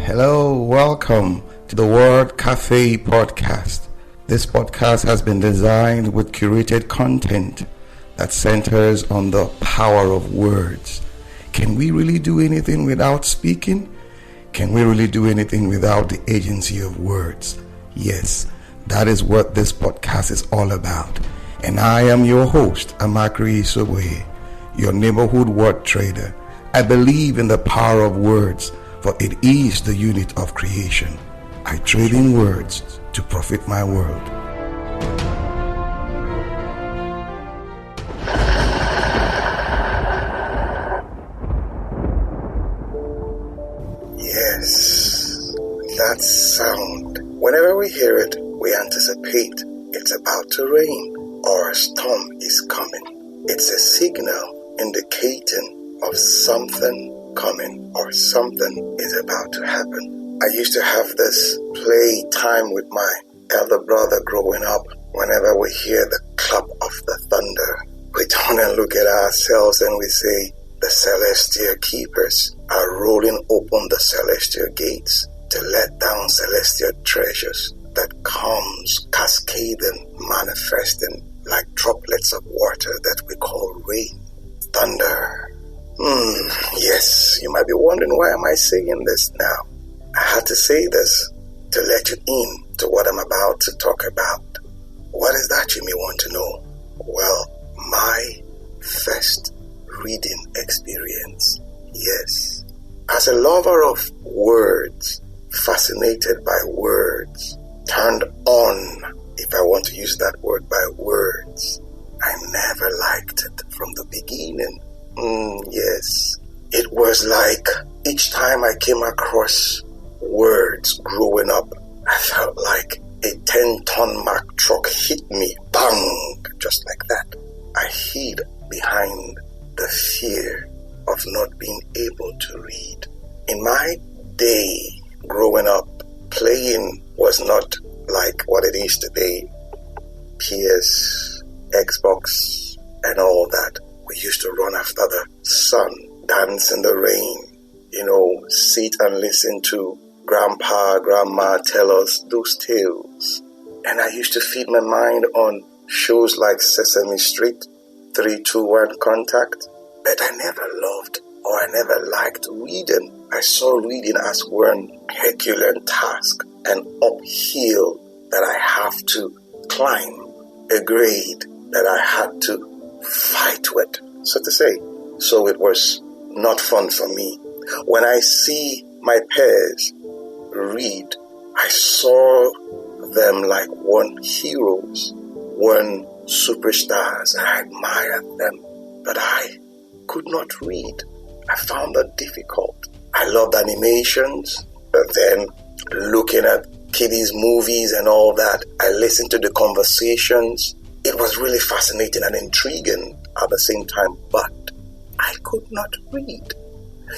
Hello, welcome to the Word Café Podcast. This podcast has been designed with curated content that centers on the power of words. Can we really do anything without speaking? Can we really do anything without the agency of words? Yes, that is what this podcast is all about. And I am your host, Amakri Isoboye, your neighborhood word trader. I believe in the power of words, for it is the unit of creation. I trade in words to profit my world. Yes, that sound. Whenever we hear it, we anticipate it's about to rain or a storm is coming. It's a signal indicating of something coming or something is about to happen. I used to have this play time with my elder brother growing up. Whenever we hear the clap of the thunder, we turn and look at ourselves and we say, the celestial keepers are rolling open the celestial gates to let down celestial treasures that comes cascading, manifesting like droplets of water that we call rain. Thunder. Yes, you might be wondering, why am I saying this now? I had to say this to let you in to what I'm about to talk about. What is that, you may want to know? Well, my first reading experience. Yes. As a lover of words, fascinated by words, turned on, if I want to use that word, by words, I never liked it from the beginning. Yes. It was like each time I came across words growing up, I felt like a 10-ton Mack truck hit me. Bang! Just like that. I hid behind the fear of not being able to read. In my day, growing up, playing was not like what it is today. PS, Xbox, and all that. We used to run after the sun, dance in the rain, sit and listen to grandpa, grandma tell us those tales. And I used to feed my mind on shows like Sesame Street, 3-2-1 Contact. But I never loved or I never liked reading. I saw reading as one Herculean task, an uphill that I have to climb, a grade that I had to fight with, so to say. So it was not fun for me. When I see my peers read, I saw them like one heroes, one superstars. I admired them, but I could not read. I found that difficult. I loved animations, but then looking at kiddies' movies and all that, I listened to the conversations. It was really fascinating and intriguing at the same time, but I could not read.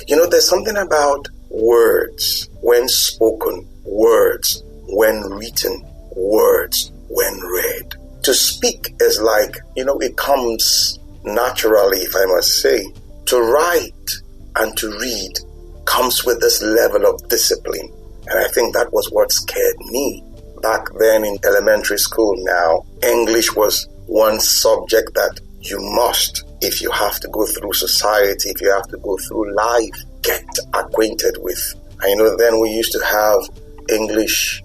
There's something about words when spoken, words when written, words when read. To speak is like, it comes naturally, if I must say. To write and to read comes with this level of discipline. And I think that was what scared me. Back then in elementary school now, English was one subject that you must, if you have to go through society, if you have to go through life, get acquainted with. And then we used to have English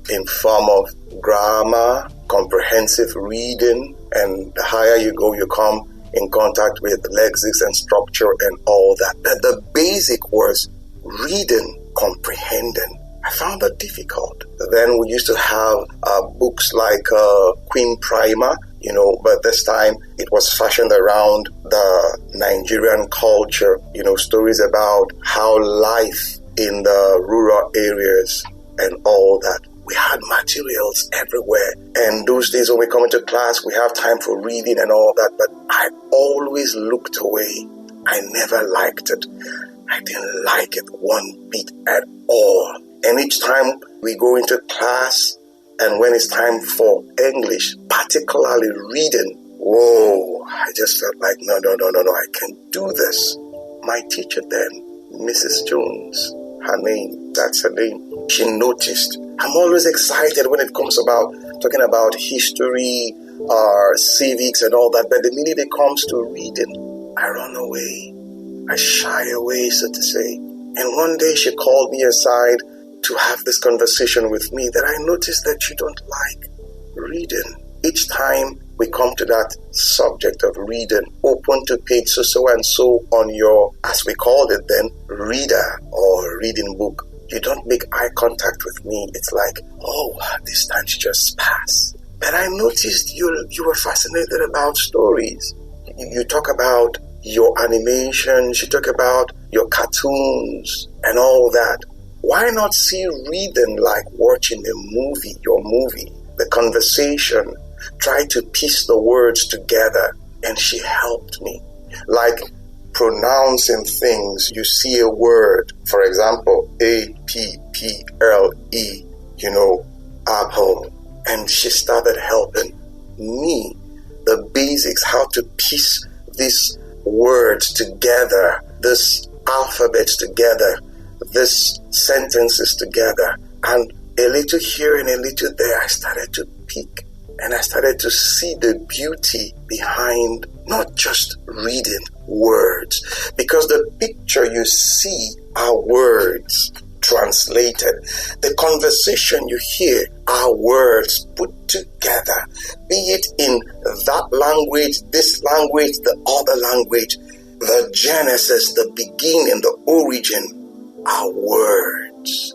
in form of grammar, comprehensive reading, and the higher you go, you come in contact with lexics and structure and all that. The basic was reading, comprehending. I found that difficult. Then we used to have books like Queen Primer, but this time it was fashioned around the Nigerian culture, stories about how life in the rural areas and all that. We had materials everywhere. And those days when we come into class, we have time for reading and all that, but I always looked away. I never liked it. I didn't like it one bit at all. And each time we go into class, and when it's time for English, particularly reading, I just felt like, no, I can't do this. My teacher then, Mrs. Jones, her name. That's her name. She noticed. I'm always excited when it comes about talking about history or civics and all that. But the minute it comes to reading, I run away. I shy away, so to say. And one day she called me aside to have this conversation with me that I noticed that you don't like reading. Each time we come to that subject of reading, open to page so and so on your, as we called it then, reader or reading book. You don't make eye contact with me. It's like, this time just pass. But I noticed you were fascinated about stories. You talk about your animations, you talk about your cartoons and all that. Why not see reading like watching a movie, your movie, the conversation, try to piece the words together? And she helped me. Like pronouncing things, you see a word, for example, A-P-P-L-E, apple. And she started helping me, the basics, how to piece these words together, this alphabets together, this sentences together. And a little here and a little there, I started to pick. And I started to see the beauty behind not just reading words. Because the picture you see are words translated. The conversation you hear are words put together. Be it in that language, this language, the other language. The genesis, the beginning, the origin are words.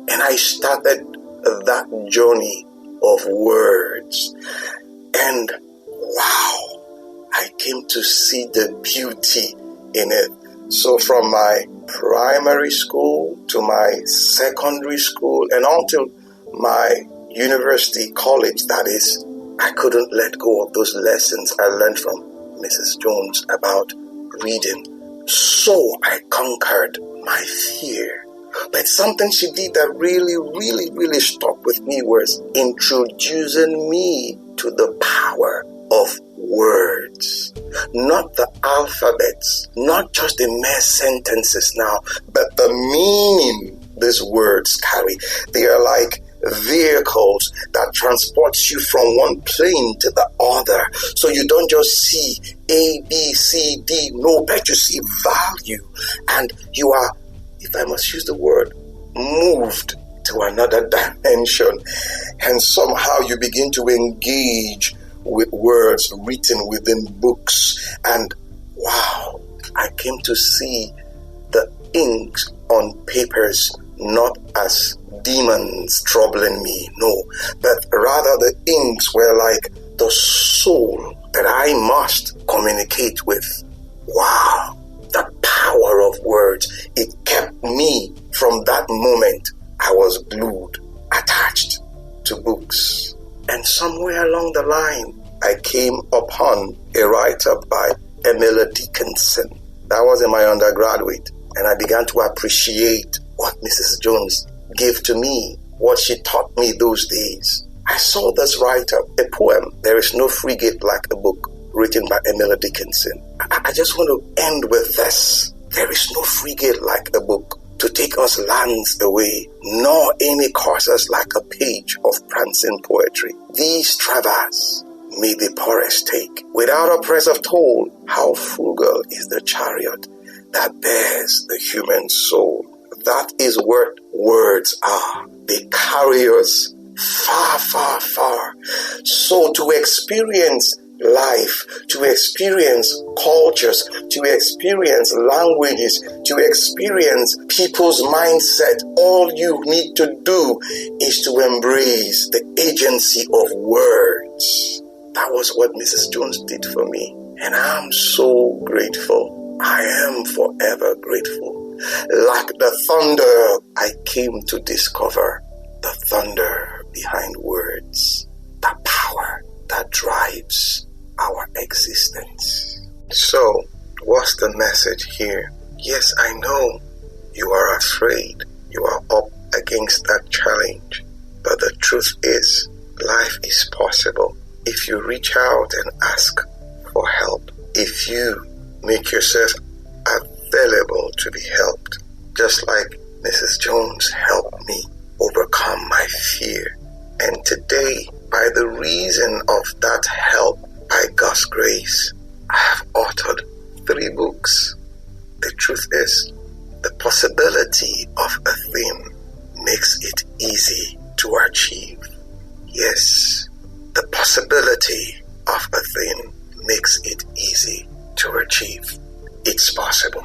And I started that journey of words. And wow, I came to see the beauty in it. So from my primary school to my secondary school and until my university, college, that is, I couldn't let go of those lessons I learned from Mrs. Jones about reading. So I conquered my fear. But something she did that really stuck with me was introducing me to the power of words. Not the alphabets, not just the mere sentences now, but the meaning these words carry. They are like vehicles that transports you from one plane to the other. So you don't just see A, B, C, D, no, but you see value. And you are, if I must use the word, moved to another dimension. And somehow you begin to engage with words written within books. And wow, I came to see the inks on papers not as demons troubling me, no, but rather the inks were like the soul that I must communicate with. Wow, the power of words. It kept me from that moment. I was glued, attached to books. And somewhere along the line, I came upon a write-up by Emily Dickinson. That was in my undergraduate. And I began to appreciate what Mrs. Jones gave to me, what she taught me those days. I saw this write-up, a poem, There Is No Frigate Like a Book, written by Emily Dickinson. I just want to end with this. There is no frigate like a book to take us lands away, nor any courses like a page of prancing poetry. These traverse may the poorest take. Without a press of toll, how frugal is the chariot that bears the human soul. That is what words are. They carry us far, far, far. So to experience life, to experience cultures, to experience languages, to experience people's mindset, all you need to do is to embrace the agency of words. That was what Mrs. Jones did for me. And I'm so grateful. I am forever grateful. Like the thunder, I came to discover the thunder behind words, the power that drives our existence. So, what's the message here? Yes, I know you are afraid. You are up against that challenge. But the truth is, life is possible if you reach out and ask for help. If you make yourself available to be helped. Just like Mrs. Jones helped me overcome my fear. And today, by the reason of that help, by God's grace, I have authored 3 books. The truth is, the possibility of a thing makes it easy to achieve. Yes, the possibility of a thing makes it easy to achieve. It's possible.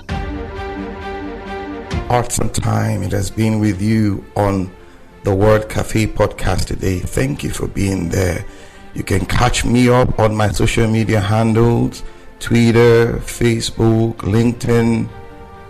Awesome time it has been with you on the Word Café Podcast today. Thank you for being there. You can catch me up on my social media handles, Twitter, Facebook, LinkedIn,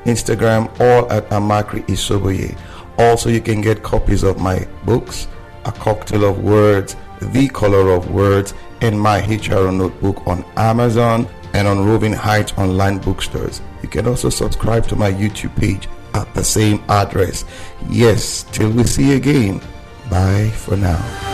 Instagram, all at Amakri Isoboye. Also, you can get copies of my books, A Cocktail of Words, The Color of Words, and my HR notebook on Amazon and on Roving Heights online bookstores. You can also subscribe to my YouTube page at the same address. Yes, till we see you again. Bye for now.